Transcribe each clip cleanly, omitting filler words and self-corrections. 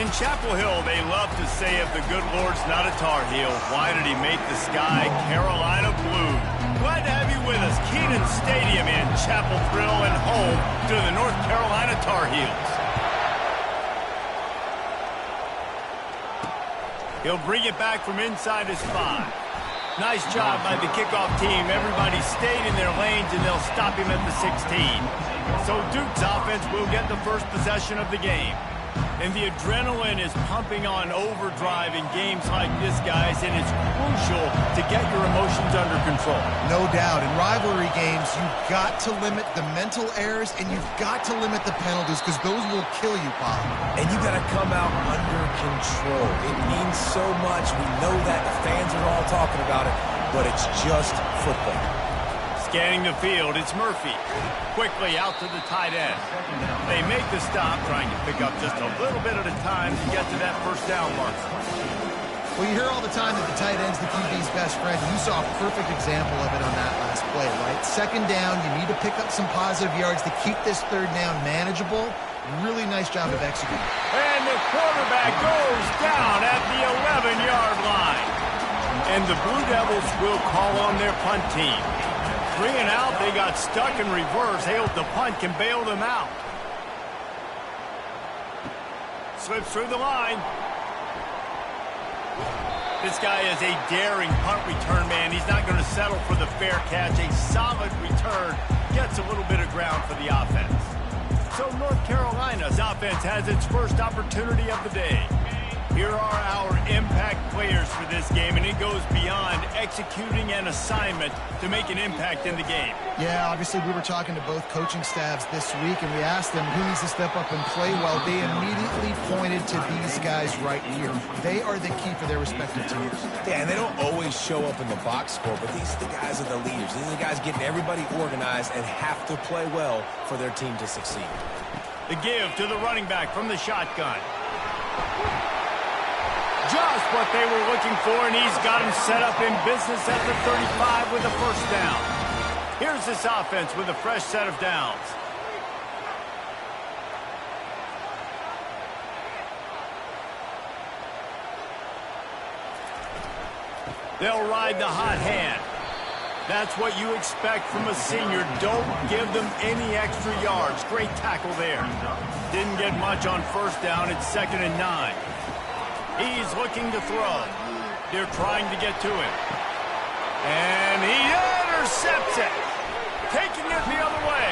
In Chapel Hill, they love to say if the good Lord's not a Tar Heel, why did he make the sky Carolina blue? Glad to have you with us. Kenan Stadium in Chapel Thrill and home to the North Carolina Tar Heels. He'll bring it back from inside his 5. Nice job by the kickoff team. Everybody stayed in their lanes, and they'll stop him at the 16. So Duke's offense will get the first possession of the game. And the adrenaline is pumping on overdrive in games like this, guys, and it's crucial to get your emotions under control. No doubt. In rivalry games, you've got to limit the mental errors, and you've got to limit the penalties, because those will kill you, Pop. And you got to come out under control. It means so much. We know that. The fans are all talking about it, but it's just football. Scanning the field, it's Murphy. Quickly out to the tight end. They make the stop, trying to pick up just a little bit at a time to get to that first down marker. Well, you hear all the time that the tight end's the QB's best friend. You saw a perfect example of it on that last play, right? Second down, you need to pick up some positive yards to keep this third down manageable. Really nice job of executing. And the quarterback goes down at the 11-yard line. And the Blue Devils will call on their punt team. 3 and out, they got stuck in reverse. They hope the punt can bail them out. Slips through the line. This guy is a daring punt return man. He's not going to settle for the fair catch. A solid return gets a little bit of ground for the offense. So North Carolina's offense has its first opportunity of the day. Here are our impact players for this game, and it goes beyond executing an assignment to make an impact in the game. Yeah, obviously we were talking to both coaching staffs this week, and we asked them who needs to step up and play well. They immediately pointed to these guys right here. They are the key for their respective teams. Yeah, and they don't always show up in the box score, but these are the guys are the leaders. These are the guys getting everybody organized and have to play well for their team to succeed. The give to the running back from the shotgun. Just what they were looking for, and he's got him set up in business at the 35 with a first down. Here's this offense with a fresh set of downs. They'll ride the hot hand. That's what you expect from a senior. Don't give them any extra yards. Great tackle there. Didn't get much on first down. It's 2nd and 9. He's looking to throw. They're trying to get to him. And he intercepts it. Taking it the other way.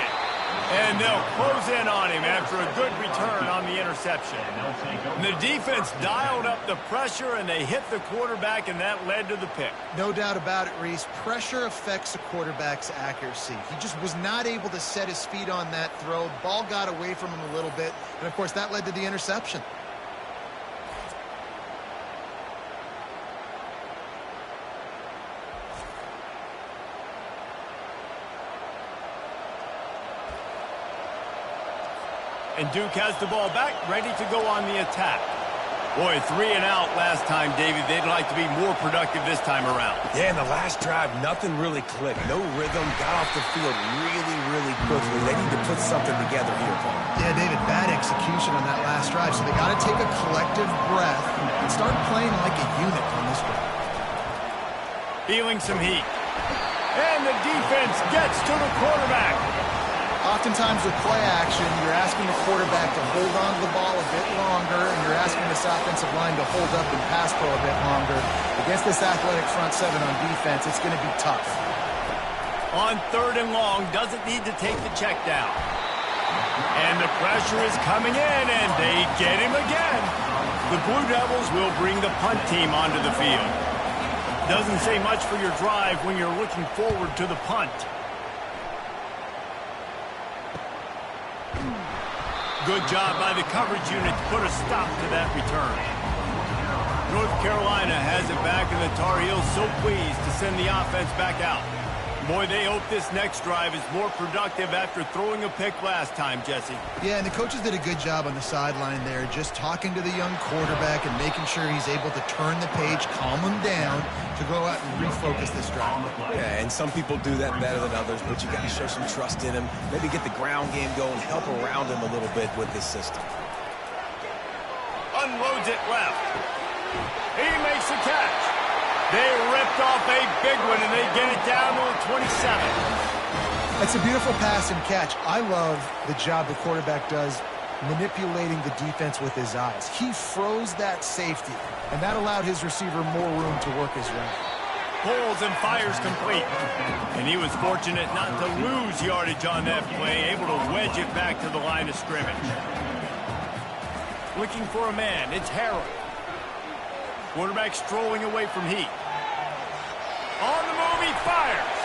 And they'll close in on him after a good return on the interception. And the defense dialed up the pressure, and they hit the quarterback, and that led to the pick. No doubt about it, Reese. Pressure affects a quarterback's accuracy. He just was not able to set his feet on that throw. Ball got away from him a little bit, and, of course, that led to the interception. And Duke has the ball back, ready to go on the attack. Boy, 3 and out last time, David. They'd like to be more productive this time around. Yeah, in the last drive, nothing really clicked. No rhythm, got off the field really quickly. They need to put something together here, Paul. Yeah, David, bad execution on that last drive, so they got to take a collective breath and start playing like a unit on this drive. Feeling some heat. And the defense gets to the quarterback. Oftentimes with play action, you're asking the quarterback to hold on to the ball a bit longer, and you're asking this offensive line to hold up and pass pro a bit longer. Against this athletic front seven on defense, it's going to be tough. On 3rd and long, doesn't need to take the check down. And the pressure is coming in, and they get him again. The Blue Devils will bring the punt team onto the field. Doesn't say much for your drive when you're looking forward to the punt. Good job by the coverage unit to put a stop to that return. North Carolina has it back, and the Tar Heels so pleased to send the offense back out. Boy, they hope this next drive is more productive after throwing a pick last time, Jesse. Yeah, and the coaches did a good job on the sideline there, just talking to the young quarterback and making sure he's able to turn the page, calm him down, to go out and refocus this drive. Yeah, and some people do that better than others, but you got to show some trust in him, maybe get the ground game going, help around him a little bit with this system. A unloads it left. He makes the catch. They ripped off a big one, and they get it down to a 27. That's a beautiful pass and catch. I love the job the quarterback does manipulating the defense with his eyes. He froze that safety, and that allowed his receiver more room to work his route. Pulls and fires complete. And he was fortunate not to lose yardage on that play, able to wedge it back to the line of scrimmage. Looking for a man, it's Harold. Quarterback strolling away from Heath. On the move, he fires.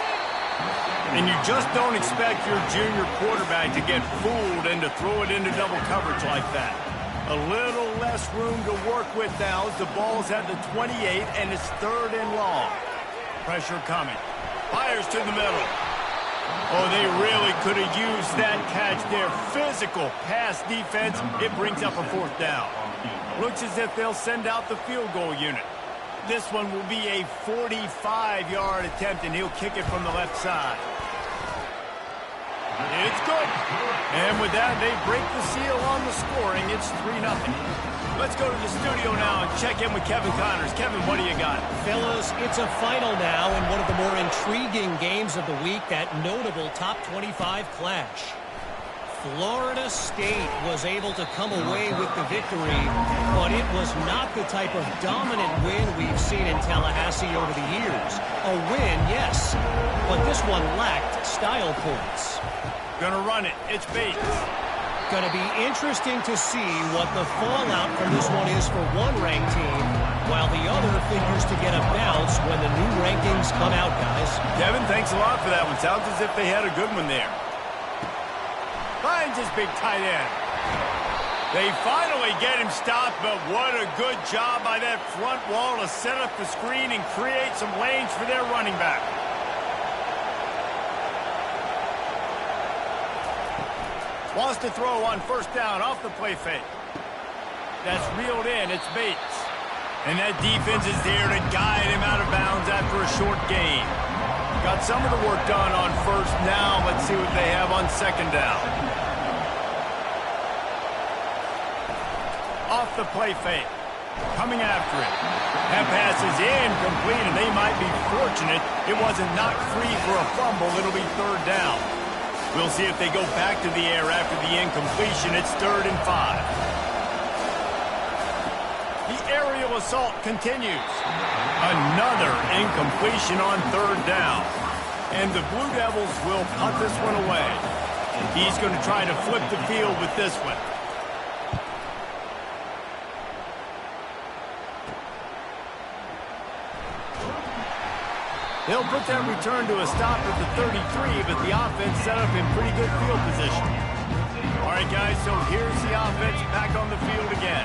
And you just don't expect your junior quarterback to get fooled and to throw it into double coverage like that. A little less room to work with now as the ball's at the 28 and it's 3rd and long. Pressure coming. Fires to the middle. Oh, they really could have used that catch there. Physical pass defense. It brings up a 4th down. Looks as if they'll send out the field goal unit. This one will be a 45-yard attempt, and he'll kick it from the left side. It's good. And with that, they break the seal on the scoring. It's 3-0. Let's go to the studio now and check in with Kevin Connors. Kevin, what do you got? Fellas, it's a final now in one of the more intriguing games of the week, that notable top 25 clash. Florida State was able to come away with the victory, but it was not the type of dominant win we've seen in Tallahassee over the years. A win, yes, but this one lacked style points. Gonna run it. It's Bates. Going to be interesting to see what the fallout from this one is for one ranked team, while the other figures to get a bounce when the new rankings come out, guys. Kevin, thanks a lot for that one. Sounds as if they had a good one there. Finds his big tight end. They finally get him stopped, but what a good job by that front wall to set up the screen and create some lanes for their running back. Wants to throw on 1st down off the play fake. That's reeled in. It's Bates. And that defense is there to guide him out of bounds after a short gain. Got some of the work done on 1st down. Let's see what they have on 2nd down. Off the play fake. Coming after it. That pass is incomplete, and they might be fortunate it wasn't knocked free for a fumble. It'll be 3rd down. We'll see if they go back to the air after the incompletion. It's 3rd and 5. The aerial assault continues. Another incompletion on 3rd down. And the Blue Devils will punt this one away. He's going to try to flip the field with this one. They'll put that return to a stop at the 33, but the offense set up in pretty good field position. All right, guys, so here's the offense back on the field again.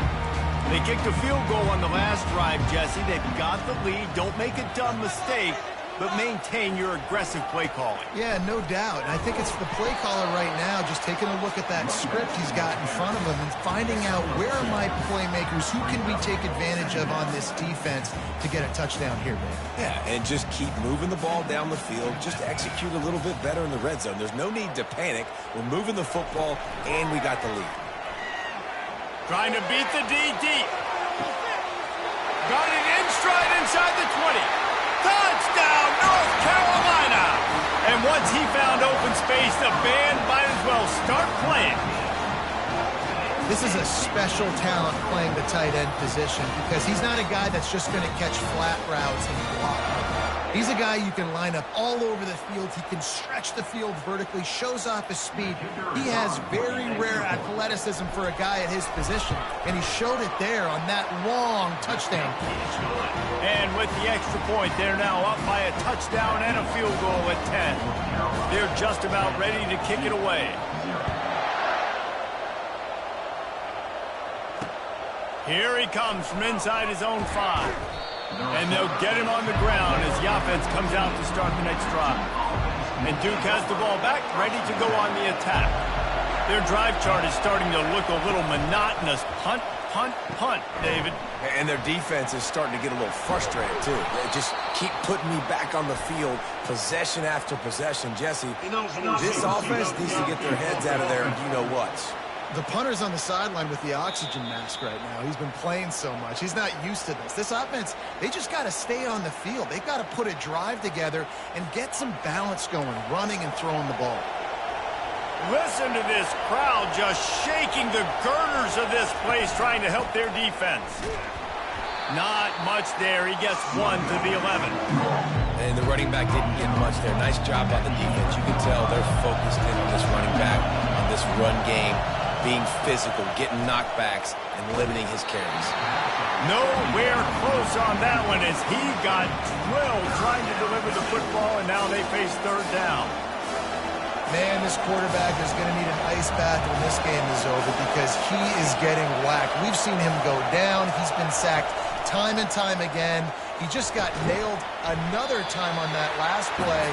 They kicked a field goal on the last drive, Jesse. They've got the lead. Don't make a dumb mistake, but maintain your aggressive play calling. Yeah, no doubt. And I think it's the play caller right now just taking a look at that script he's got in front of him and finding out where are my playmakers, who can we take advantage of on this defense to get a touchdown here, man. Yeah, and just keep moving the ball down the field. Just execute a little bit better in the red zone. There's no need to panic. We're moving the football, and we got the lead. Trying to beat the D deep. Got it in stride inside the 20. Touchdown, North Carolina! And once he found open space, the band might as well start playing. This is a special talent playing the tight end position because he's not a guy that's just going to catch flat routes and block. He's a guy you can line up all over the field. He can stretch the field vertically, shows off his speed. He has very rare athleticism for a guy at his position, and he showed it there on that long touchdown catch. And with the extra point, they're now up by a touchdown and a field goal at 10. They're just about ready to kick it away. Here he comes from inside his own 5. And they'll get him on the ground as the offense comes out to start the next drive. And Duke has the ball back, ready to go on the attack. Their drive chart is starting to look a little monotonous. Punt, punt, punt, David. And their defense is starting to get a little frustrated, too. They just keep putting me back on the field, possession after possession. Jesse, this offense needs to get their heads out of there and you know what. The punter's on the sideline with the oxygen mask right now. He's been playing so much. He's not used to this. This offense, they just got to stay on the field. They've got to put a drive together and get some balance going, running and throwing the ball. Listen to this crowd just shaking the girders of this place, trying to help their defense. Not much there. He gets 1 to the 11. And the running back didn't get much there. Nice job by the defense. You can tell they're focused in on this running back, on this run game, being physical, getting knockbacks, and limiting his carries. Nowhere close on that one as he got drilled trying to deliver the football, and now they face third down. Man, this quarterback is going to need an ice bath when this game is over because he is getting whacked. We've seen him go down. He's been sacked time and time again. He just got nailed another time on that last play.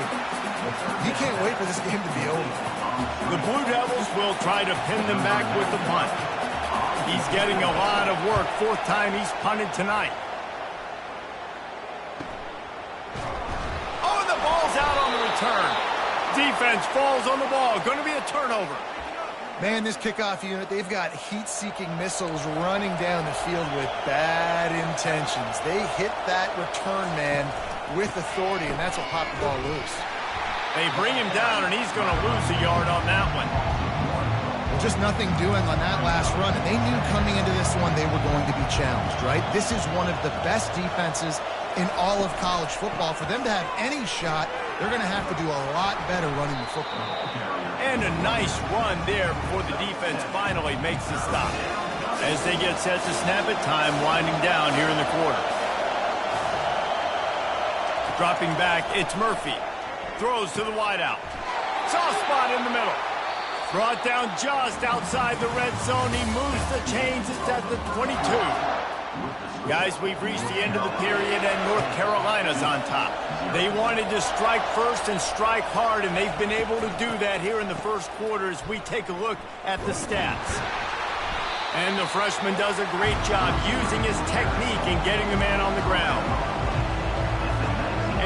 He can't wait for this game to be over. The Blue Devils will try to pin them back with the punt. He's getting a lot of work. 4th time he's punted tonight. Oh, and the ball's out on the return. Defense falls on the ball. Going to be a turnover. Man, this kickoff unit, they've got heat-seeking missiles running down the field with bad intentions. They hit that return man with authority, and that's what popped the ball loose. They bring him down, and he's going to lose a yard on that one. Well, just nothing doing on that last run, and they knew coming into this one they were going to be challenged, right? This is one of the best defenses in all of college football. For them to have any shot, they're going to have to do a lot better running the football. And a nice run there before the defense finally makes the stop. As they get set to snap it, time winding down here in the quarter. Dropping back, it's Murphy. Throws to the wideout. Soft spot in the middle. Brought down just outside the red zone. He moves the chains. It's at the 22. Guys, we've reached the end of the period, and North Carolina's on top. They wanted to strike first and strike hard, and they've been able to do that here in the first quarter as we take a look at the stats. And the freshman does a great job using his technique and getting the man on the ground.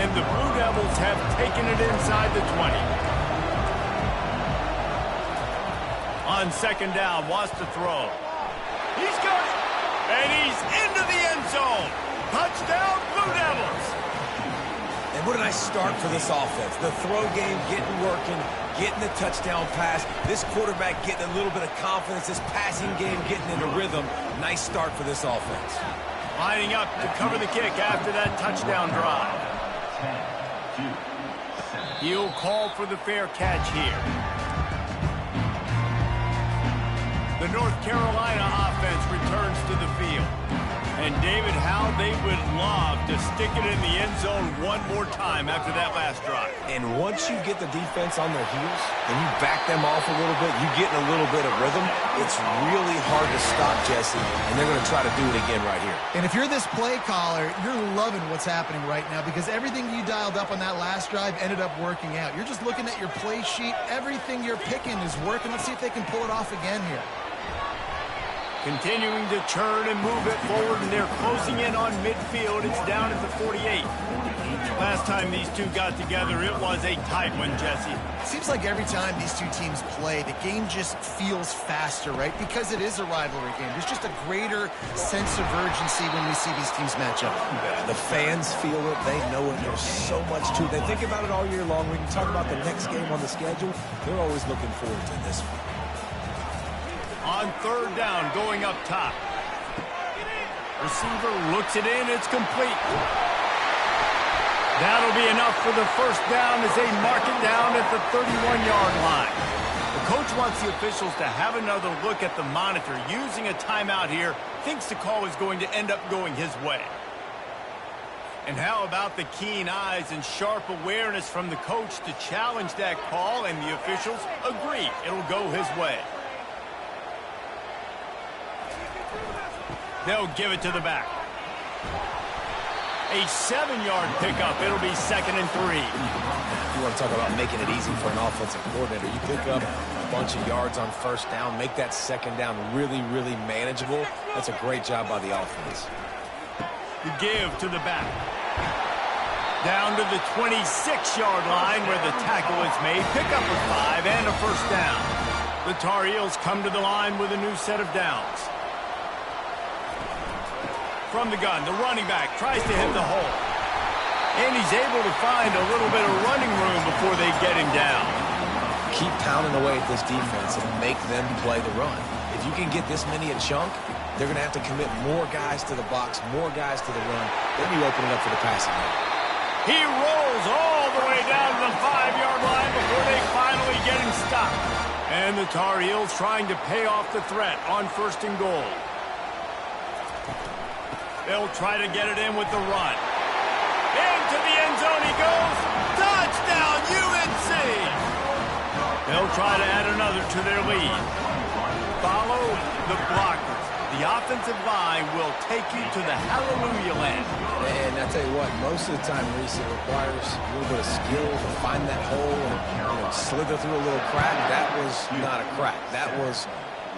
And the Blue Devils have taken it inside the 20. On 2nd down, wants to throw. He's got it! And he's into the end zone. Touchdown, Blue Devils. And what a nice start for this offense. The throw game getting working, getting the touchdown pass. This quarterback getting a little bit of confidence. This passing game getting into rhythm. Nice start for this offense. Lining up to cover the kick after that touchdown drive. He'll call for the fair catch here. The North Carolina offense returns to the field. And David, how they would love to stick it in the end zone one more time after that last drive. And once you get the defense on their heels and you back them off a little bit, you get in a little bit of rhythm, it's really hard to stop, Jesse, and they're going to try to do it again right here. And if you're this play caller, you're loving what's happening right now because everything you dialed up on that last drive ended up working out. You're just looking at your play sheet. Everything you're picking is working. Let's see if they can pull it off again here. Continuing to churn and move it forward, and they're closing in on midfield. It's down at the 48. Last time these two got together, it was a tight one, Jesse. It seems like every time these two teams play, the game just feels faster, right? Because it is a rivalry game. There's just a greater sense of urgency when we see these teams match up. Yeah, the fans feel it. They know it. There's so much to it. They think about it all year long. We can talk about the next game on the schedule. They're always looking forward to this one. On 3rd down, going up top. Receiver looks it in. It's complete. That'll be enough for the first down as they mark it down at the 31-yard line. The coach wants the officials to have another look at the monitor. Using a timeout here, thinks the call is going to end up going his way. And how about the keen eyes and sharp awareness from the coach to challenge that call, and the officials agree it'll go his way. They'll give it to the back. A 7-yard pickup. It'll be 2nd and 3. You want to talk about making it easy for an offensive coordinator. You pick up a bunch of yards on 1st down, make that 2nd down really, really manageable. That's a great job by the offense. The give to the back. Down to the 26-yard line where the tackle is made. Pick up a 5 and a 1st down. The Tar Heels come to the line with a new set of downs. From the gun, the running back tries to hit the hole. And he's able to find a little bit of running room before they get him down. Keep pounding away at this defense and make them play the run. If you can get this many a chunk, they're going to have to commit more guys to the box, more guys to the run. Then you open it up for the passing game. He rolls all the way down to the 5-yard line before they finally get him stopped. And the Tar Heels trying to pay off the threat on 1st and goal. They'll try to get it in with the run. Into the end zone he goes. Touchdown, UNC! They'll try to add another to their lead. Follow the blockers. The offensive line will take you to the hallelujah land. And I tell you what, most of the time, Reese, it requires a little bit of skill to find that hole and slither through a little crack. That was not a crack. That was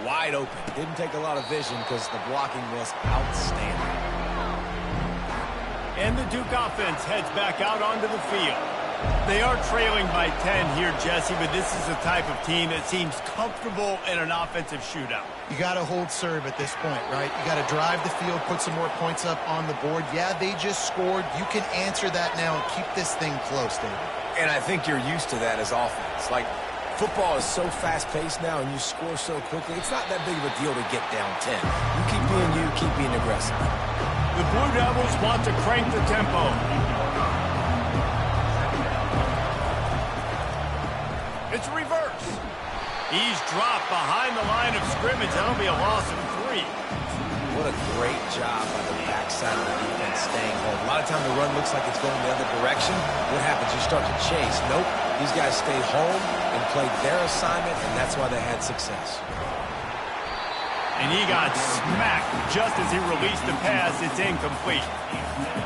wide open. Didn't take a lot of vision because the blocking was outstanding. And the Duke offense heads back out onto the field. They are trailing by 10 here, Jesse, but this is the type of team that seems comfortable in an offensive shootout. You got to hold serve at this point, right? You got to drive the field, put some more points up on the board. Yeah, they just scored. You can answer that now and keep this thing close, David. And I think you're used to that as offense. Like, football is so fast-paced now and you score so quickly, it's not that big of a deal to get down 10. You keep being aggressive. The Blue Devils want to crank the tempo. It's reverse. He's dropped behind the line of scrimmage. That'll be a loss of 3. What a great job by the backside of the defense staying home. A lot of time the run looks like it's going the other direction. What happens? You start to chase. Nope. These guys stayed home and played their assignment, and that's why they had success. And he got smacked just as he released the pass. It's incomplete.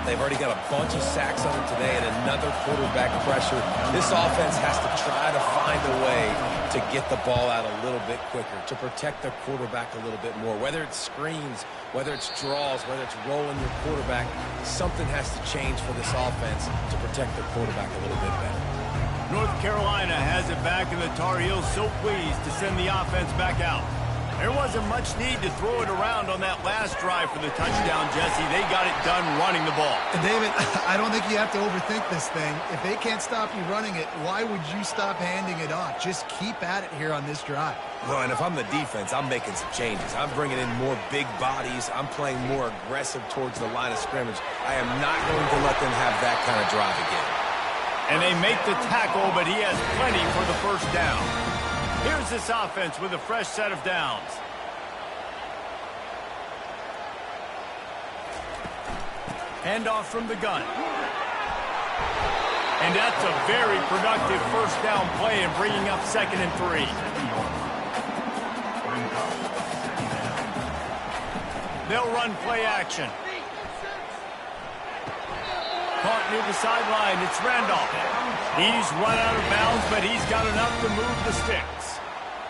They've already got a bunch of sacks on them today and another quarterback pressure. This offense has to try to find a way to get the ball out a little bit quicker, to protect their quarterback a little bit more. Whether it's screens, whether it's draws, whether it's rolling your quarterback, something has to change for this offense to protect their quarterback a little bit better. North Carolina has it back, and the Tar Heels so pleased to send the offense back out. There wasn't much need to throw it around on that last drive for the touchdown, Jesse. They got it done running the ball. And David, I don't think you have to overthink this thing. If they can't stop you running it, why would you stop handing it off? Just keep at it here on this drive. Well, and if I'm the defense, I'm making some changes. I'm bringing in more big bodies. I'm playing more aggressive towards the line of scrimmage. I am not going to let them have that kind of drive again. And they make the tackle, but he has plenty for the first down. Here's this offense with a fresh set of downs. Handoff from the gun. And that's a very productive first down play and bringing up 2nd and 3. They'll run play action. Caught near the sideline. It's Randolph. He's run out of bounds, but he's got enough to move the sticks.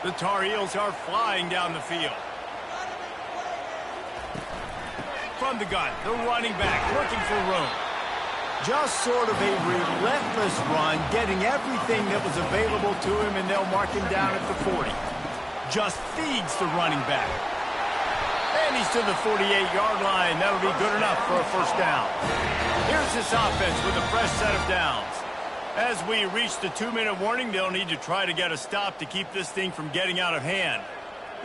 The Tar Heels are flying down the field. From the gun, the running back looking for room. Just sort of a relentless run, getting everything that was available to him, and they'll mark him down at the 40. Just feeds the running back. And he's to the 48-yard line. That'll be good enough for a first down. Here's this offense with a fresh set of downs. As we reach the 2-minute warning, they'll need to try to get a stop to keep this thing from getting out of hand.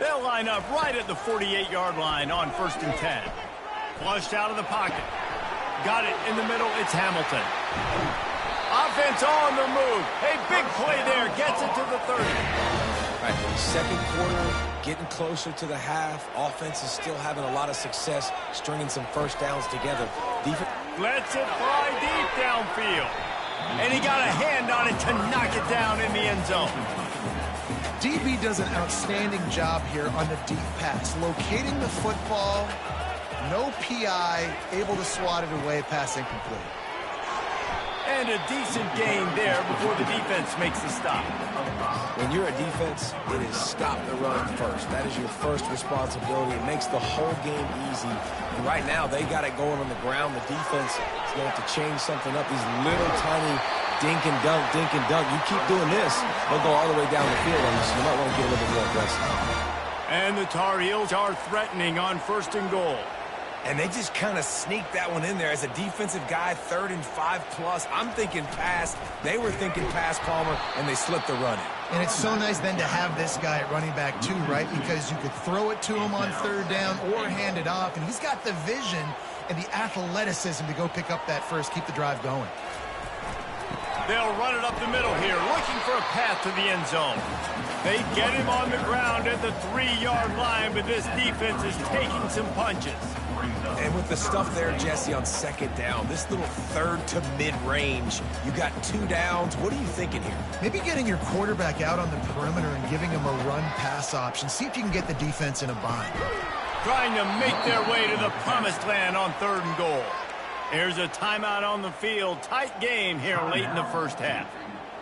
They'll line up right at the 48-yard line on 1st and 10. Flushed out of the pocket. Got it in the middle. It's Hamilton. Offense on the move. Hey, big play there. Gets it to the 30. All right, second quarter, getting closer to the half. Offense is still having a lot of success stringing some first downs together. Defense lets it fly deep downfield. And he got a hand on it to knock it down in the end zone. DB does an outstanding job here on the deep pass. Locating the football, no PI, able to swat it away, pass incomplete. And a decent gain there before the defense makes the stop. When you're a defense, it is stop the run first. That is your first responsibility. It makes the whole game easy. And right now, they got it going on the ground. The defense is going to have to change something up. These little tiny Dink and dunk, dink and dunk. You keep doing this, they'll go all the way down the field on you, so you might want to get a little bit more aggressive. And the Tar Heels are threatening on 1st and goal. And they just kind of sneaked that one in there. As a defensive guy, 3rd and 5+. I'm thinking pass. They were thinking pass, Palmer, and they slipped the run in. And it's so nice then to have this guy at running back too, right? Because you could throw it to him on 3rd down or hand it off. And he's got the vision and the athleticism to go pick up that first, keep the drive going. They'll run it up the middle here, looking for a path to the end zone. They get him on the ground at the 3-yard line, but this defense is taking some punches. And with the stuff there, Jesse, on 2nd down, this little 3rd to mid-range, you got 2 downs. What are you thinking here? Maybe getting your quarterback out on the perimeter and giving him a run-pass option. See if you can get the defense in a bind. Trying to make their way to the promised land on 3rd and goal. Here's a timeout on the field. Tight game here late in the first half.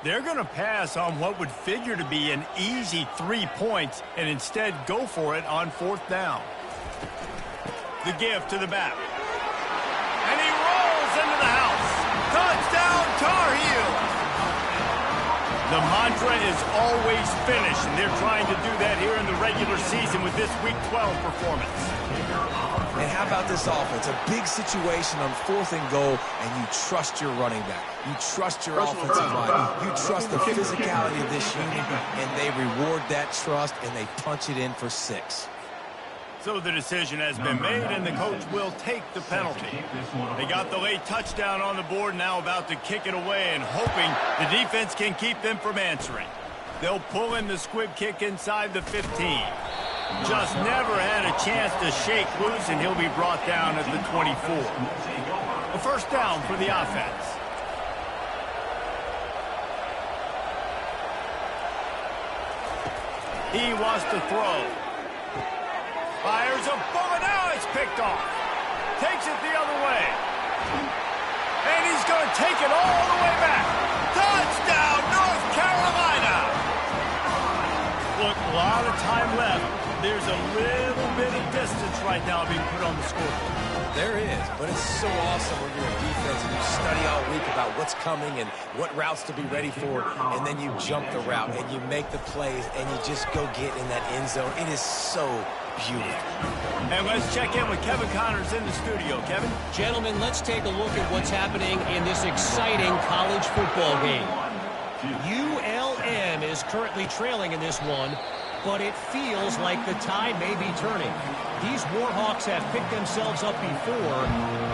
They're going to pass on what would figure to be an easy 3 points and instead go for it on 4th down. The give to the back. And he rolls into the house. Touchdown, Tar Heels! The mantra is always finish, and they're trying to do that here in the regular season with this Week 12 performance. And how about this offense? A big situation on 4th and goal, and you trust your running back. You trust your offensive line. You trust the physicality of this unit, and they reward that trust, and they punch it in for 6. So the decision has been made, and the coach will take the penalty. They got the late touchdown on the board, now about to kick it away and hoping the defense can keep them from answering. They'll pull in the squib kick inside the 15. Just never had a chance to shake loose, and he'll be brought down at the 24. A 1st down for the offense. He wants to throw. Fires a bullet. Now it's picked off. Takes it the other way. And he's going to take it all the way back. Touchdown, North Carolina! Look, a lot of time left. There's a little bit of distance right now being put on the scoreboard. There is, but it's so awesome when you're a defense and you study all week about what's coming and what routes to be ready for, and then you jump the route and you make the plays and you just go get in that end zone. It is so beautiful. And let's check in with Kevin Connors in the studio. Kevin? Gentlemen, let's take a look at what's happening in this exciting college football game. ULM is currently trailing in this one, but it feels like the tide may be turning. These Warhawks have picked themselves up before,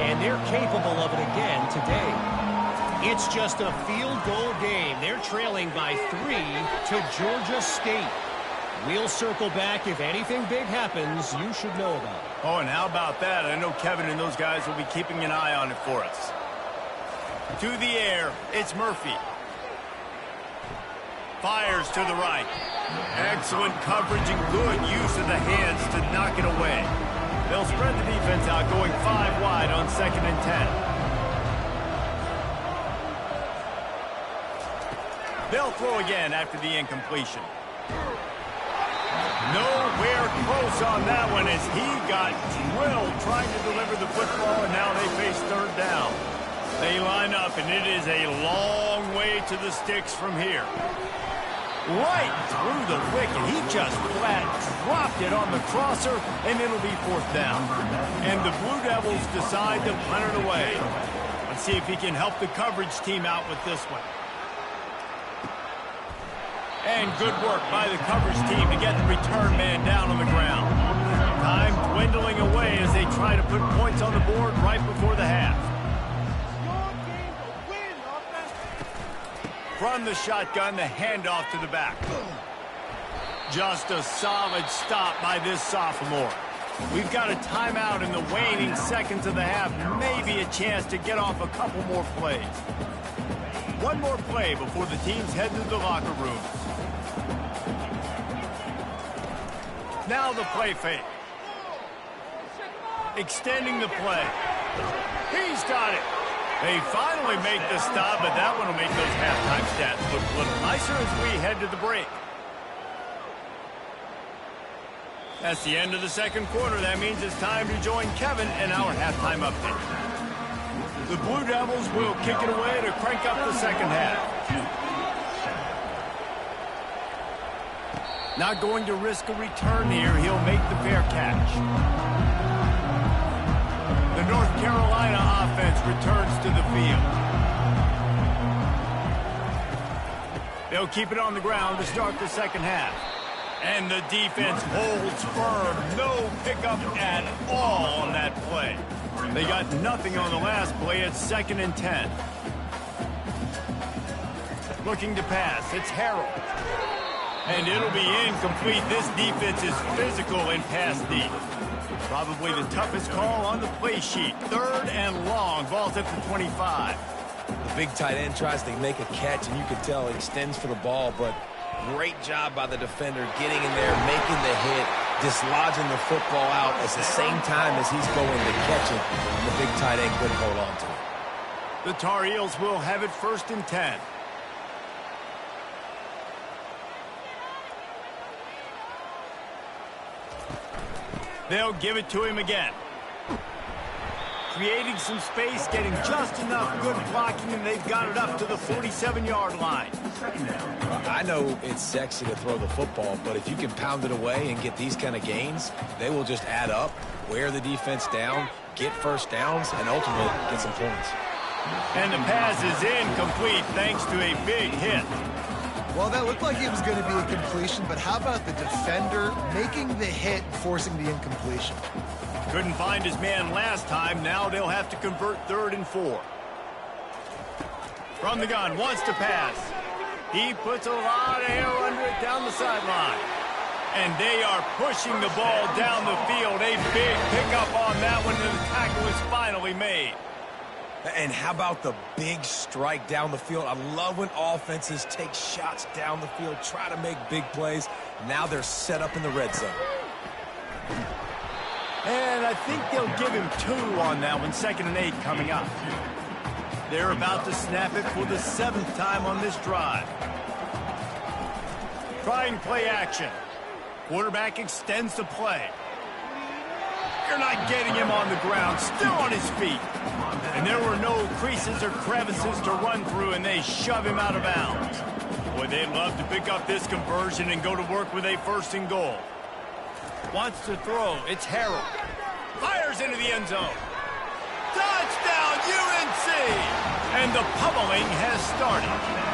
and they're capable of it again today. It's just a field goal game. They're trailing by 3 to Georgia State. We'll circle back. If anything big happens, you should know about it. Oh, and how about that? I know Kevin and those guys will be keeping an eye on it for us. To the air, it's Murphy. Fires to the right. Excellent coverage and good use of the hands to knock it away. They'll spread the defense out, going 5 wide on 2nd and 10. They'll throw again after the incompletion. Nowhere close on that one as he got drilled trying to deliver the football, and now they face 3rd down. They line up, and it is a long way to the sticks from here. Right through the wicket. He just flat dropped it on the crosser, and it'll be 4th down. And the Blue Devils decide to punt it away. Let's see if he can help the coverage team out with this one. And good work by the coverage team to get the return man down on the ground. Time dwindling away as they try to put points on the board right before the half. From the shotgun, the handoff to the back. Just a solid stop by this sophomore. We've got a timeout in the waning seconds of the half. Maybe a chance to get off a couple more plays. One more play before the teams head to the locker room. Now the play fake. Extending the play. He's got it. They finally make the stop, but that one will make those halftime stats look a little nicer as we head to the break. That's the end of the second quarter. That means it's time to join Kevin in our halftime update. The Blue Devils will kick it away to crank up the second half. Not going to risk a return here. He'll make the fair catch. The North Carolina offense returns to the field. They'll keep it on the ground to start the second half. And the defense holds firm. No pickup at all on that play. They got nothing on the last play. It's 2nd and 10. Looking to pass. It's Harrell. And it'll be incomplete. This defense is physical in pass deep. Probably the toughest call on the play sheet. 3rd and long. Ball's at the 25. The big tight end tries to make a catch, and you can tell he extends for the ball, but great job by the defender getting in there, making the hit, dislodging the football out at the same time as he's going to catch it, and the big tight end couldn't hold on to it. The Tar Heels will have it 1st and 10. They'll give it to him again. Creating some space, getting just enough good blocking, and they've got it up to the 47-yard line. I know it's sexy to throw the football, but if you can pound it away and get these kind of gains, they will just add up, wear the defense down, get first downs, and ultimately get some points. And the pass is incomplete thanks to a big hit. Well, that looked like it was going to be a completion, but how about the defender making the hit, forcing the incompletion? Couldn't find his man last time. Now they'll have to convert 3rd and 4. From the gun, wants to pass. He puts a lot of air under it down the sideline. And they are pushing the ball down the field. A big pickup on that one, and the tackle is finally made. And how about the big strike down the field? I love when offenses take shots down the field, try to make big plays. Now they're set up in the red zone. And I think they'll give him 2 on that one. 2nd and 8 coming up. They're about to snap it for the 7th time on this drive. Trying play action. Quarterback extends the play. You're not getting him on the ground, still on his feet. And there were no creases or crevices to run through, and they shove him out of bounds. Boy, they'd love to pick up this conversion and go to work with a 1st and goal. Wants to throw. It's Harrell. Fires into the end zone. Touchdown, UNC! And the pummeling has started.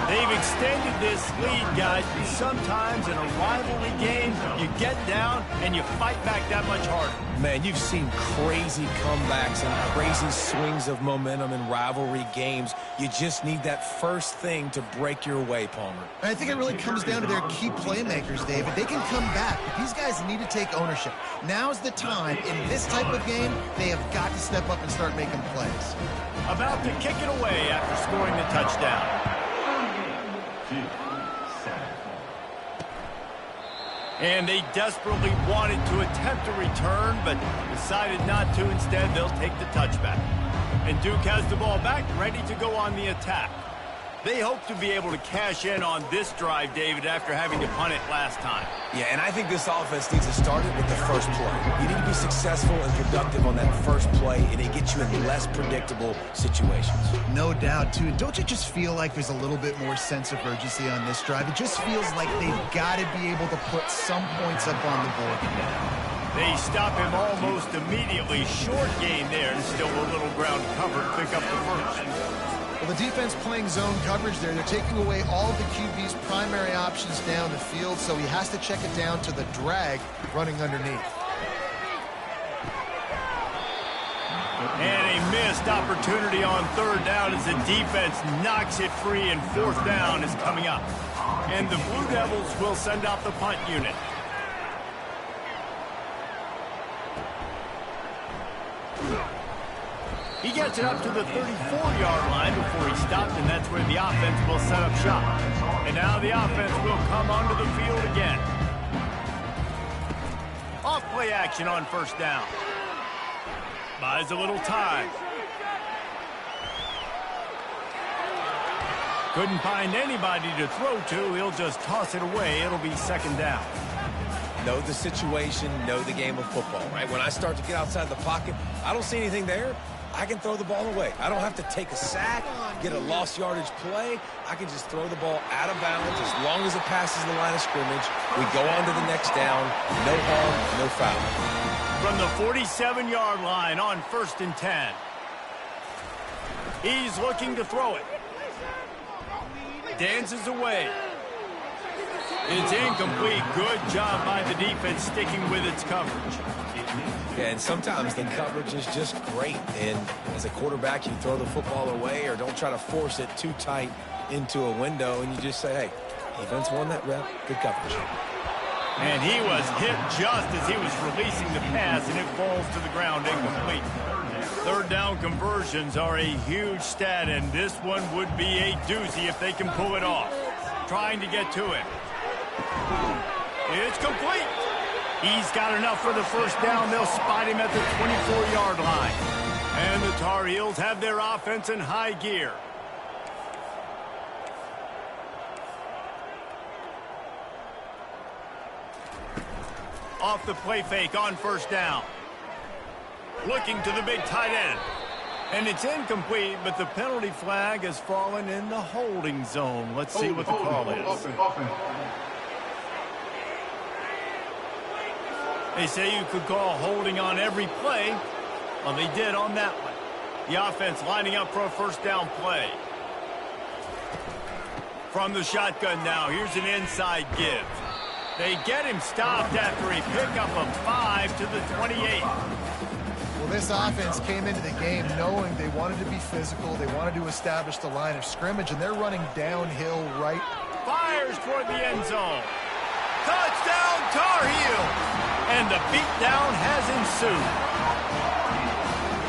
They've extended this lead, guys, but sometimes in a rivalry game, you get down and you fight back that much harder. Man, you've seen crazy comebacks and crazy swings of momentum in rivalry games. You just need that first thing to break your way, Palmer. I think it really comes down to their key playmakers, David. They can come back, but these guys need to take ownership. Now's the time. In this type of game, they have got to step up and start making plays. About to kick it away after scoring the touchdown. And they desperately wanted to attempt a return, but decided not to. Instead, they'll take the touchback. And Duke has the ball back, ready to go on the attack. They hope to be able to cash in on this drive, David, after having to punt it last time. Yeah, and I think this offense needs to start it with the first play. You need to be successful and productive on that first play, and it gets you in less predictable situations. No doubt, too. Don't you just feel like there's a little bit more sense of urgency on this drive? It just feels like they've got to be able to put some points up on the board. They stop him almost immediately. Short gain there, and still a little ground covered. Pick up the first. Well, the defense playing zone coverage there. They're taking away all of the QB's primary options down the field, so he has to check it down to the drag running underneath. And a missed opportunity on 3rd down as the defense knocks it free, and 4th down is coming up. And the Blue Devils will send out the punt unit. He gets it up to the 34-yard line before he stopped, and that's where the offense will set up shop. And now the offense will come onto the field again. Off play action on 1st down. Buys a little time. Couldn't find anybody to throw to. He'll just toss it away. It'll be 2nd down. Know the situation, know the game of football, right? When I start to get outside the pocket, I don't see anything there. I can throw the ball away. I don't have to take a sack, get a lost yardage play. I can just throw the ball out of bounds as long as it passes the line of scrimmage. We go on to the next down. No harm, no foul. From the 47-yard line on 1st and 10. He's looking to throw it. Dances away. It's incomplete. Good job by the defense sticking with its coverage. Yeah, and sometimes the coverage is just great. And as a quarterback, you throw the football away or don't try to force it too tight into a window, and you just say, hey, defense won that rep. Good coverage. And he was hit just as he was releasing the pass, and it falls to the ground incomplete. Third down conversions are a huge stat, and this one would be a doozy if they can pull it off. Trying to get to it. It's complete. He's got enough for the first down. They'll spot him at the 24-yard line. And the Tar Heels have their offense in high gear. Off the play fake on 1st down. Looking to the big tight end. And it's incomplete, but the penalty flag has fallen in the holding zone. Let's see what the call is. They say you could call holding on every play. Well, they did on that one. The offense lining up for a first down play. From the shotgun now, here's an inside give. They get him stopped after a pickup of 5 to the 28. Well, this offense came into the game knowing they wanted to be physical. They wanted to establish the line of scrimmage, and they're running downhill right. Fires toward the end zone. Touchdown, Tar Heels! And the beatdown has ensued.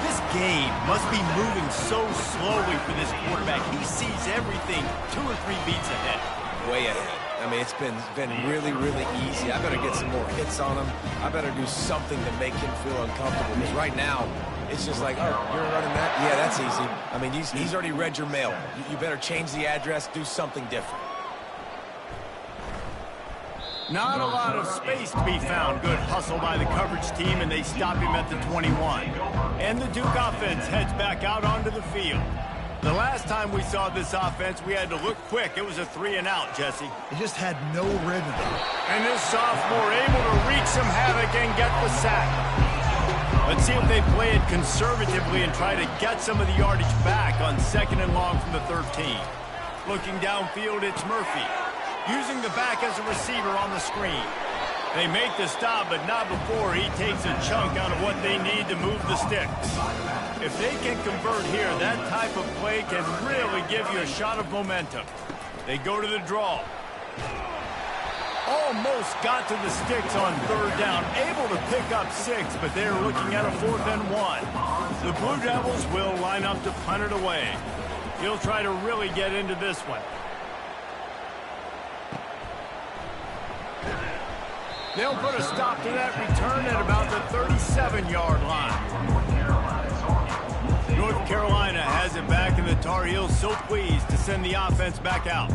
This game must be moving so slowly for this quarterback. He sees everything 2 or 3 beats ahead. Way ahead. I mean, it's been really, really easy. I better get some more hits on him. I better do something to make him feel uncomfortable. Because right now, it's just like, oh, you're running that? Yeah, that's easy. I mean, he's already read your mail. You better change the address, do something different. Not a lot of space to be found. Good hustle by the coverage team, and they stop him at the 21. And the Duke offense heads back out onto the field. The last time we saw this offense, we had to look quick. It was a 3-and-out, Jesse. It just had no rhythm. And this sophomore able to wreak some havoc and get the sack. Let's see if they play it conservatively and try to get some of the yardage back on 2nd and long from the 13. Looking downfield, it's Murphy. Using the back as a receiver on the screen. They make the stop, but not before he takes a chunk out of what they need to move the sticks. If they can convert here, that type of play can really give you a shot of momentum. They go to the draw. Almost got to the sticks on 3rd down. Able to pick up 6, but they're looking at a 4th and 1. The Blue Devils will line up to punt it away. He'll try to really get into this one. They'll put a stop to that return at about the 37-yard line. North Carolina has it back, and the Tar Heels so pleased to send the offense back out.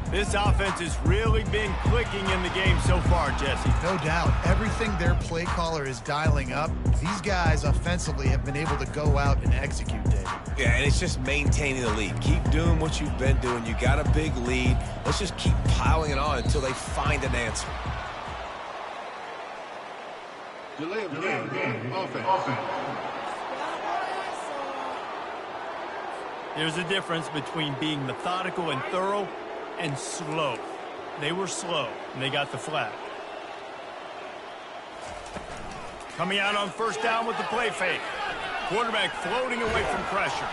This offense has really been clicking in the game so far, Jesse. No doubt. Everything their play caller is dialing up, these guys offensively have been able to go out and execute, David. Yeah, and it's just maintaining the lead. Keep doing what you've been doing. You got a big lead. Let's just keep piling it on until they find an answer. Delay of game. Offense. There's a difference between being methodical and thorough and slow. They were slow, and they got the flag. Coming out on 1st down with the play fake. Quarterback floating away from pressure.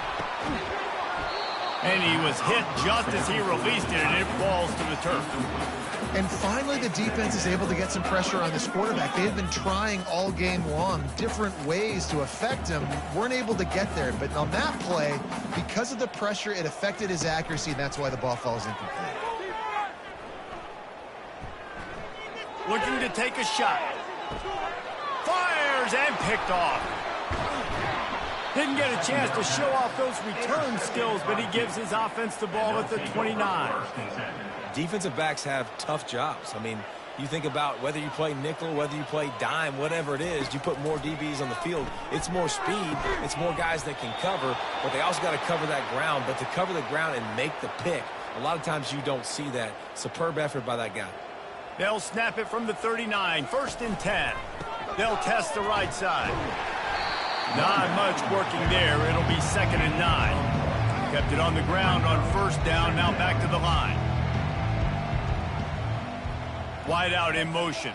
And he was hit just as he released it, and it falls to the turf. And finally, the defense is able to get some pressure on this quarterback. They have been trying all game long different ways to affect him. Weren't able to get there. But on that play, because of the pressure, it affected his accuracy, and that's why the ball falls incomplete. Looking to take a shot. Fires and picked off. Didn't get a chance to show off those return skills, but he gives his offense the ball at the 29. Defensive backs have tough jobs. I mean, You think about whether you play nickel, whether you play dime, whatever it is, you put more DBs on the field. It's more speed. It's more guys that can cover, but they also got to cover that ground. But to cover the ground and make the pick, a lot of times you don't see that. Superb effort by that guy. They'll snap it from the 39, 1st and 10. They'll test the right side. Not much working there. It'll be 2nd and 9. Kept it on the ground on 1st down, now back to the line. Wide out in motion.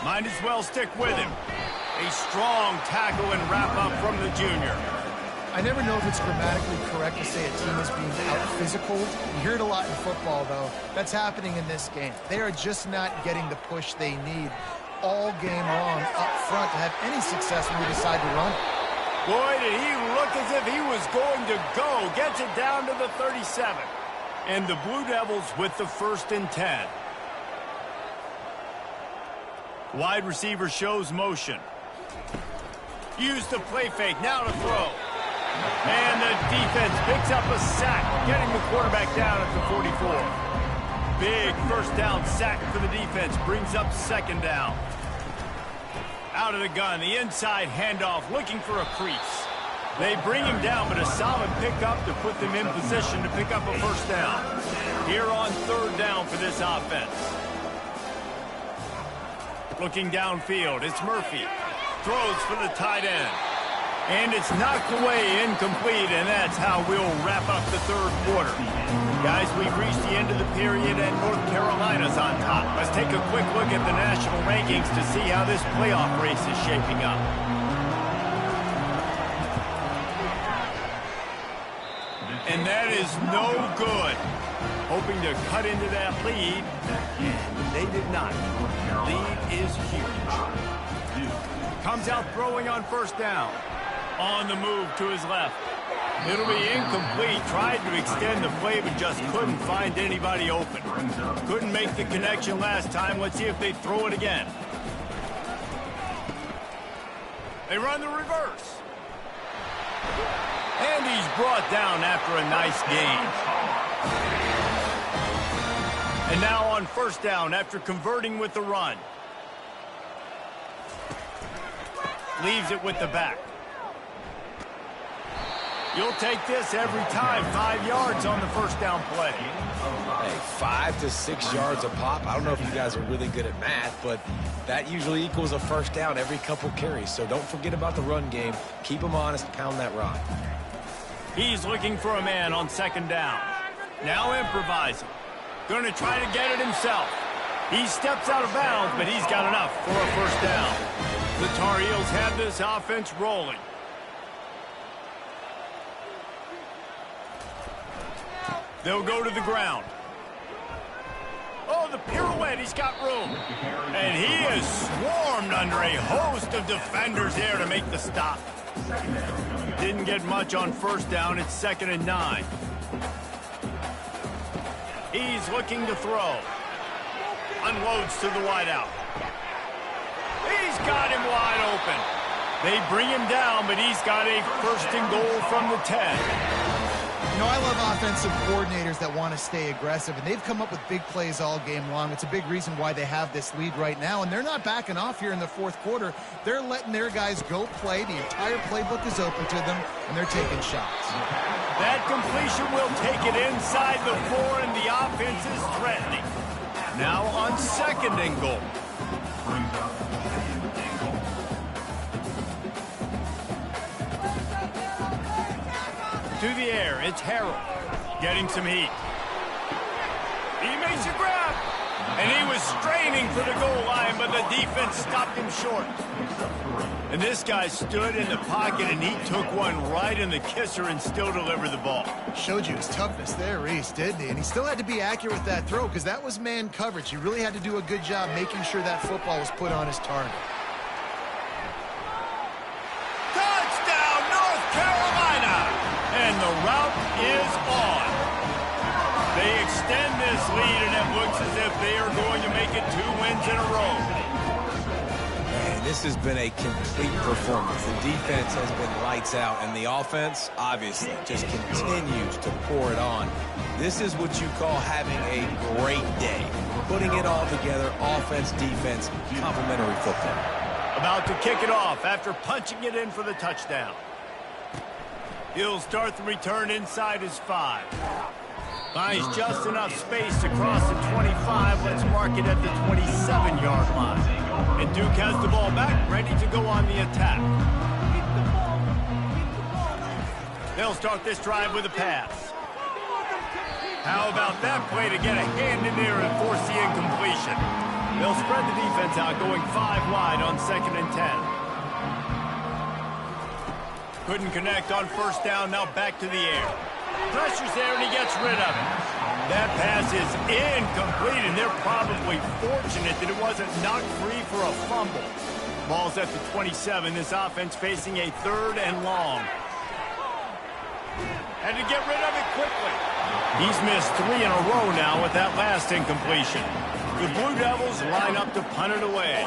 Might as well stick with him. A strong tackle and wrap up from the junior. I never know if it's grammatically correct to say a team is being out-physical. You hear it a lot in football, though. That's happening in this game. They are just not getting the push they need all game long up front to have any success when we decide to run. Boy, did he look as if he was going to go. Gets it down to the 37. And the Blue Devils with the 1st and 10. Wide receiver shows motion. Use the play fake, now to throw. And the defense picks up a sack, getting the quarterback down at the 44. Big 1st down sack for the defense, brings up 2nd down. Out of the gun, the inside handoff, looking for a crease. They bring him down, but a solid pickup to put them in position to pick up a 1st down. Here on 3rd down for this offense. Looking downfield, it's Murphy. Throws for the tight end. And it's knocked away, incomplete, and that's how we'll wrap up the 3rd quarter. Guys, we've reached the end of the period, and North Carolina's on top. Let's take a quick look at the national rankings to see how this playoff race is shaping up. And that is no good. Hoping to cut into that lead, and they did not. Lead is huge. Comes out throwing on 1st down. On the move to his left. It'll be incomplete. Tried to extend the play, but just couldn't find anybody open. Couldn't make the connection last time. Let's see if they throw it again. They run the reverse. And he's brought down after a nice gain. And now on 1st down after converting with the run. Leaves it with the back. You'll take this every time. 5 yards on the 1st down play. Hey, 5 to 6 yards a pop. I don't know if you guys are really good at math, but that usually equals a 1st down every couple carries. So don't forget about the run game. Keep them honest. Pound that rock. He's looking for a man on 2nd down. Now improvising. Going to try to get it himself. He steps out of bounds, but he's got enough for a 1st down. The Tar Heels have this offense rolling. They'll go to the ground. Oh, the pirouette, he's got room. And he is swarmed under a host of defenders there to make the stop. Didn't get much on 1st down. It's 2nd and 9. He's looking to throw. Unloads to the wideout. He's got him wide open. They bring him down, but he's got a 1st and goal from the 10. You know, I love offensive coordinators that want to stay aggressive, and they've come up with big plays all game long. It's a big reason why they have this lead right now, and they're not backing off here in the 4th quarter. They're letting their guys go play. The entire playbook is open to them, and they're taking shots. That completion will take it inside the 4, and the offense is threatening. Now on 2nd and goal. To the air, it's Harrell. Getting some heat. He makes a grab. And he was straining for the goal line, but the defense stopped him short. And this guy stood in the pocket, and he took one right in the kisser and still delivered the ball. Showed you his toughness there, Reese, didn't he? And he still had to be accurate with that throw because that was man coverage. He really had to do a good job making sure that football was put on his target. Touchdown, North Carolina! And the route is on. They extend this lead, and it looks as if they are going to make it 2 wins in a row. Man, this has been a complete performance. The defense has been lights out, and the offense, obviously, just continues to pour it on. This is what you call having a great day. putting it all together, offense, defense, complementary football. About to kick it off after punching it in for the touchdown. He'll start the return inside his 5. Finds just enough space to cross the 25. Let's mark it at the 27-yard line. And Duke has the ball back, ready to go on the attack. They'll start this drive with a pass. How about that play to get a hand in there and force the incompletion? They'll spread the defense out, going 5 wide on 2nd and 10. Couldn't connect on first down, now back to the air. Pressure's there, and he gets rid of it. That pass is incomplete, and they're probably fortunate that it wasn't knocked free for a fumble. Ball's at the 27. This offense facing a 3rd and long. Had to get rid of it quickly. He's missed 3 in a row now with that last incompletion. The Blue Devils line up to punt it away.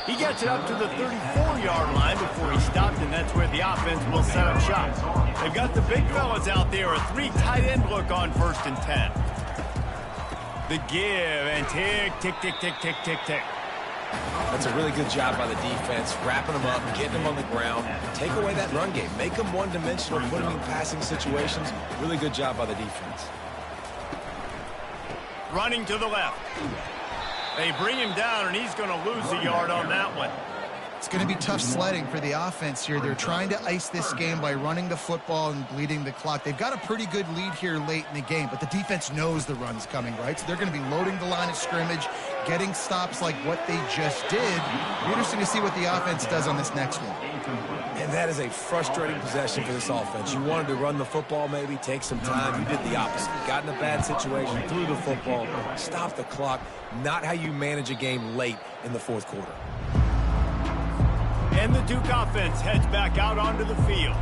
He gets it up to the 34-yard line before he stopped, and that's where the offense will set up shop. They've got the big fellas out there, a 3 tight end look on 1st and 10. The give, and tick, tick, tick, tick, tick, tick, tick. That's a really good job by the defense, wrapping them up, getting them on the ground. Take away that run game. Make them one-dimensional, put them in passing situations. Really good job by the defense. Running to the left. They bring him down, and he's going to lose a yard on that one. It's going to be tough sledding for the offense here. They're trying to ice this game by running the football and bleeding the clock. They've got a pretty good lead here late in the game, but the defense knows the run's coming, right? So they're going to be loading the line of scrimmage, getting stops like what they just did. Interesting to see what the offense does on this next one. And that is a frustrating possession for this offense. You wanted to run the football, maybe take some time. You did the opposite. You got in a bad situation, threw the football, stopped the clock. Not how you manage a game late in the 4th quarter. And the Duke offense heads back out onto the field.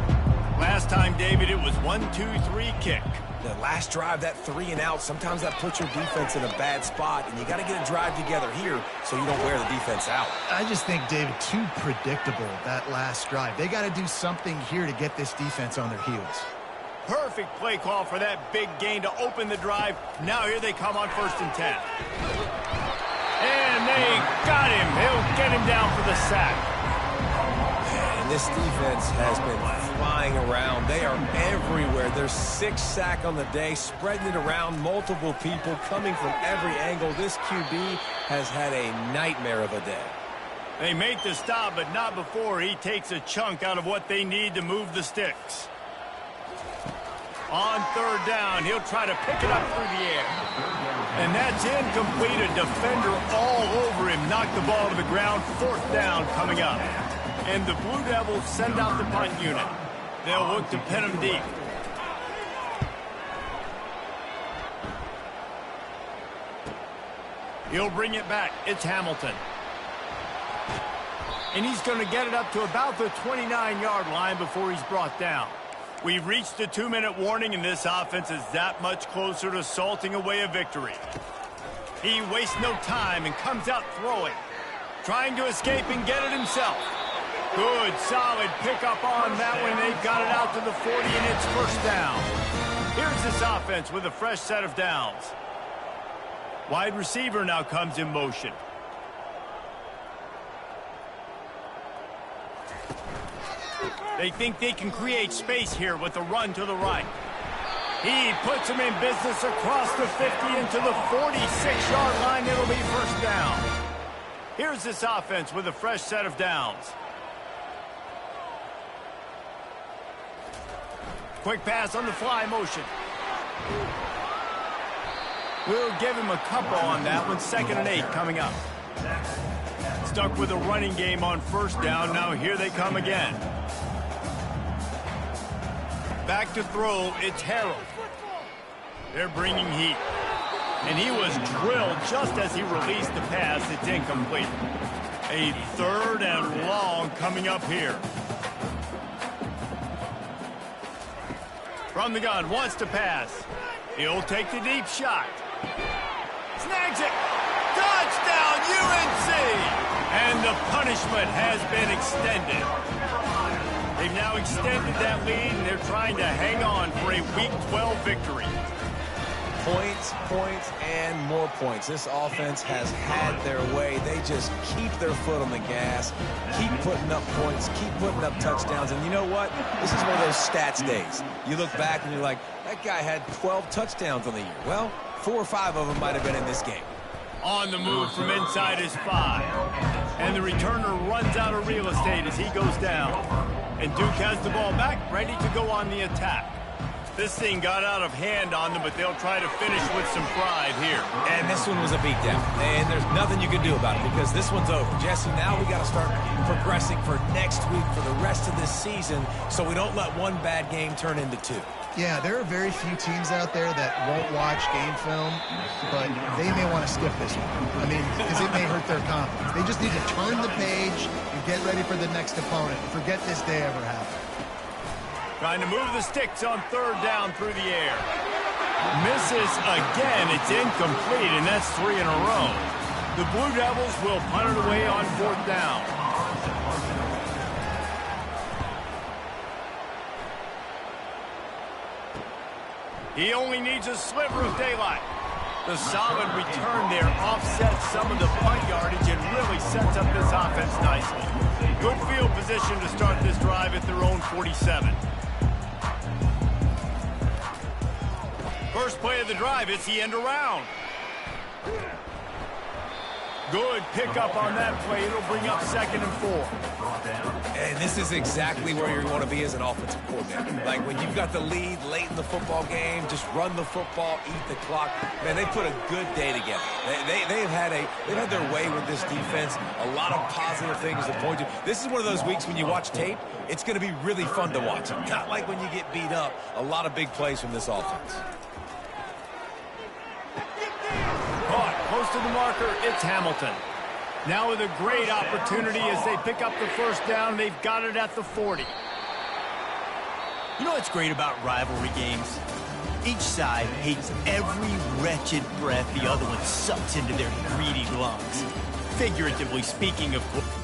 Last time, David, it was 1-2-3 kick. The last drive, that 3 and out, sometimes that puts your defense in a bad spot, and you got to get a drive together here so you don't wear the defense out. I just think, David, too predictable, that last drive. They got to do something here to get this defense on their heels. Perfect play call for that big gain to open the drive. Now here they come on 1st and 10. And they got him. He'll get him down for the sack. And this defense has been flying around. They are everywhere. There's 6 sacks on the day, spreading it around, multiple people coming from every angle. This QB has had a nightmare of a day. They make the stop, but not before he takes a chunk out of what they need to move the sticks. On 3rd down, he'll try to pick it up through the air. And that's incomplete. A defender all over him. Knocked the ball to the ground. 4th down coming up. And the Blue Devils send out the punt unit. They'll look to pin him deep. He'll bring it back. It's Hamilton. And he's going to get it up to about the 29-yard line before he's brought down. We've reached the 2-minute warning, and this offense is that much closer to salting away a victory. He wastes no time and comes out throwing. Trying to escape and get it himself. Good, solid pickup on that one. They've got it out to the 40, and it's 1st down. Here's this offense with a fresh set of downs. Wide receiver now comes in motion. They think they can create space here with a run to the right. He puts him in business across the 50 into the 46-yard line. It'll be 1st down. Here's this offense with a fresh set of downs. Quick pass on the fly motion. We'll give him a couple on that one. 2nd and 8 coming up. Stuck with a running game on 1st down. Now here they come again. Back to throw, it's Harold. They're bringing heat. And he was drilled just as he released the pass. It's incomplete. A 3rd and long coming up here. From the gun, wants to pass. He'll take the deep shot. Snags it. Touchdown, UNC! And the punishment has been extended. They've now extended that lead, and they're trying to hang on for a Week 12 victory. Points, points, and more points. This offense has had their way. They just keep their foot on the gas, keep putting up points, keep putting up touchdowns. And you know what? This is one of those stats days. You look back and you're like, that guy had 12 touchdowns on the year. Well, 4 or 5 of them might have been in this game. On the move from inside his 5. And the returner runs out of real estate as he goes down. And Duke has the ball back, ready to go on the attack. This thing got out of hand on them, but they'll try to finish with some pride here. And this one was a beatdown. And there's nothing you can do about it because this one's over. Jesse, now we got to start progressing for next week, for the rest of this season, so we don't let one bad game turn into 2. Yeah, there are very few teams out there that won't watch game film, but they may want to skip this one. I mean, because it may hurt their confidence. They just need to turn the page and get ready for the next opponent. Forget this day ever happened. Trying to move the sticks on 3rd down through the air. Misses again. It's incomplete, and that's 3 in a row. The Blue Devils will punt it away on 4th down. He only needs a sliver of daylight. The solid return there offsets some of the punt yardage and really sets up this offense nicely. Good field position to start this drive at their own 47. First play of the drive, it's the end around. Good pickup on that play. It'll bring up 2nd and 4. And this is exactly where you want to be as an offensive coordinator. Like when you've got the lead late in the football game, just run the football, eat the clock. Man, they put a good day together. They've had their way with this defense. A lot of positive things to point to. This is one of those weeks when you watch tape, it's going to be really fun to watch. Not like when you get beat up. A lot of big plays from this offense. Caught close to the marker, it's Hamilton. Now with a great opportunity as they pick up the 1st down. They've got it at the 40. You know what's great about rivalry games? Each side hates every wretched breath the other one sucks into their greedy lungs. Figuratively speaking, of course.